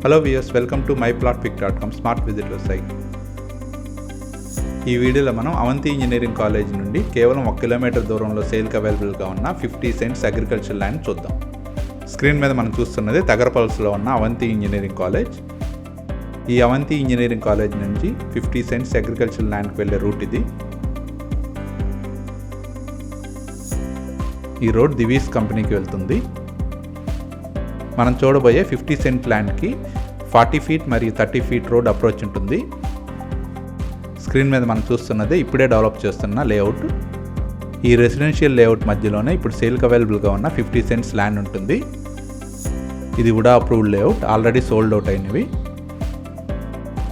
Hello viewers, welcome to myplotpic.com smart visitor site. ఈ వీడియోలో మనం అవంతి ఇంజనీరింగ్ కాలేజ్ నుండి కేవలం 1 కిలోమీటర్ దూరంలో సేల్కి అవైలబుల్గా ఉన్న 50 సెంట్స్ అగ్రికల్చర్ ల్యాండ్ చూద్దాం. స్క్రీన్ మీద మనం చూస్తున్నది తగరపల్స్లో ఉన్న అవంతి ఇంజనీరింగ్ కాలేజ్. ఈ అవంతి ఇంజనీరింగ్ కాలేజ్ నుంచి 50 సెంట్స్ అగ్రికల్చర్ ల్యాండ్కి వెళ్ళే రూట్ ఇది. ఈ రోడ్ దివీస్ కంపెనీకి వెళ్తుంది. మనం చూడబోయే 50 సెంట్ ల్యాండ్కి 40 ఫీట్ మరియు 30 ఫీట్ రోడ్ అప్రోచ్ ఉంటుంది. స్క్రీన్ మీద మనం చూస్తున్నదే ఇప్పుడే డెవలప్ చేస్తున్న లేఅవుట్. ఈ రెసిడెన్షియల్ లేఅవుట్ మధ్యలోనే ఇప్పుడు సేల్కి అవైలబుల్గా ఉన్న 50 సెంట్స్ ల్యాండ్ ఉంటుంది. ఇది VUDA approved layout, already sold out అయినవి.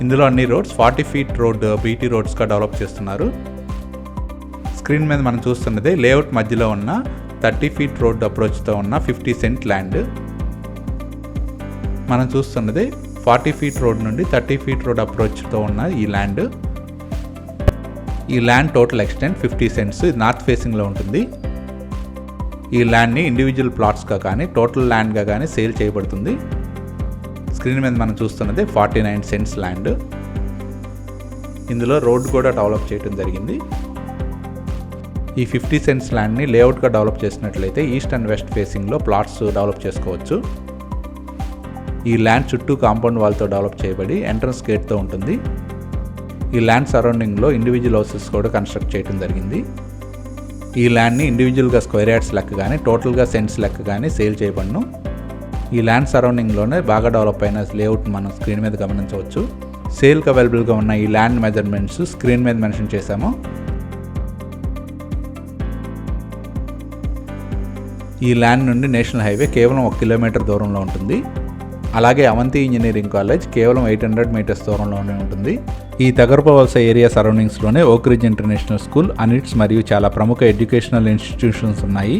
ఇందులో అన్ని రోడ్స్ 40 ఫీట్ రోడ్ బీటీ రోడ్స్గా డెవలప్ చేస్తున్నారు. స్క్రీన్ మీద మనం చూస్తున్నదే లేఅవుట్ మధ్యలో ఉన్న 30 ఫీట్ రోడ్ అప్రోచ్తో ఉన్న 50 సెంట్ ల్యాండ్. మనం చూస్తున్నది 40 ఫీట్ రోడ్ నుండి 30 ఫీట్ రోడ్ అప్రోచ్తో ఉన్న ఈ ల్యాండ్. ఈ ల్యాండ్ టోటల్ ఎక్స్టెంట్ 50 సెంట్స్, ఇది నార్త్ ఫేసింగ్లో ఉంటుంది. ఈ ల్యాండ్ని ఇండివిజువల్ ప్లాట్స్గా కానీ టోటల్ ల్యాండ్గా కానీ సేల్ చేయబడుతుంది. స్క్రీన్ మీద మనం చూస్తున్నది 49 సెంట్స్ ల్యాండ్. ఇందులో రోడ్ కూడా డెవలప్ చేయడం జరిగింది. ఈ 50 సెంట్స్ ల్యాండ్ని లేఅవుట్గా డెవలప్ చేసినట్లయితే ఈస్ట్ అండ్ వెస్ట్ ఫేసింగ్లో ప్లాట్స్ డెవలప్ చేసుకోవచ్చు. ఈ ల్యాండ్ చుట్టూ కాంపౌండ్ వాల్తో డెవలప్ చేయబడి ఎంట్రన్స్ గేట్తో ఉంటుంది. ఈ ల్యాండ్ సరౌండింగ్లో ఇండివిజువల్ హౌసెస్ కూడా కన్స్ట్రక్ట్ చేయడం జరిగింది. ఈ ల్యాండ్ని ఇండివిజువల్గా స్క్వేర్ యార్డ్స్ లెక్క కానీ టోటల్గా సెంట్స్ లెక్క కానీ సేల్ చేయబడును. ఈ ల్యాండ్ సరౌండింగ్లోనే బాగా డెవలప్ అయిన లేఅవుట్ మనం స్క్రీన్ మీద గమనించవచ్చు. సేల్కి అవైలబుల్గా ఉన్న ఈ ల్యాండ్ మెజర్మెంట్స్ స్క్రీన్ మీద మెన్షన్ చేశాము. ఈ ల్యాండ్ నుండి నేషనల్ హైవే కేవలం 1 కిలోమీటర్ దూరంలో ఉంటుంది. అలాగే అవంతి ఇంజనీరింగ్ కాలేజ్ కేవలం 800 మీటర్స్ దూరంలోనే ఉంటుంది. ఈ తగరపవలస ఏరియా సరౌండింగ్స్లోనే ఓక్ రిడ్జ్ ఇంటర్నేషనల్ స్కూల్, అనిట్స్ మరియు చాలా ప్రముఖ ఎడ్యుకేషనల్ ఇన్స్టిట్యూషన్స్ ఉన్నాయి.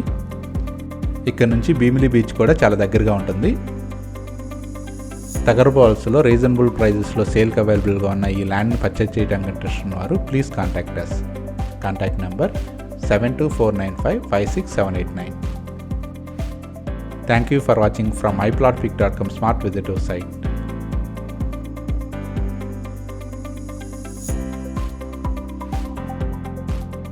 ఇక్కడ నుంచి భీమిలి బీచ్ కూడా చాలా దగ్గరగా ఉంటుంది. తగరపవలసలో రీజనబుల్ ప్రైజెస్లో సేల్కి అవైలబుల్గా ఉన్న ఈ ల్యాండ్ని పర్చేజ్ చేయడానికి ఇంట్రెస్ట్ ఉన్నవారు please contact us. Contact number 7249556789. Thank you for watching from myplotpic.com smart visitor site.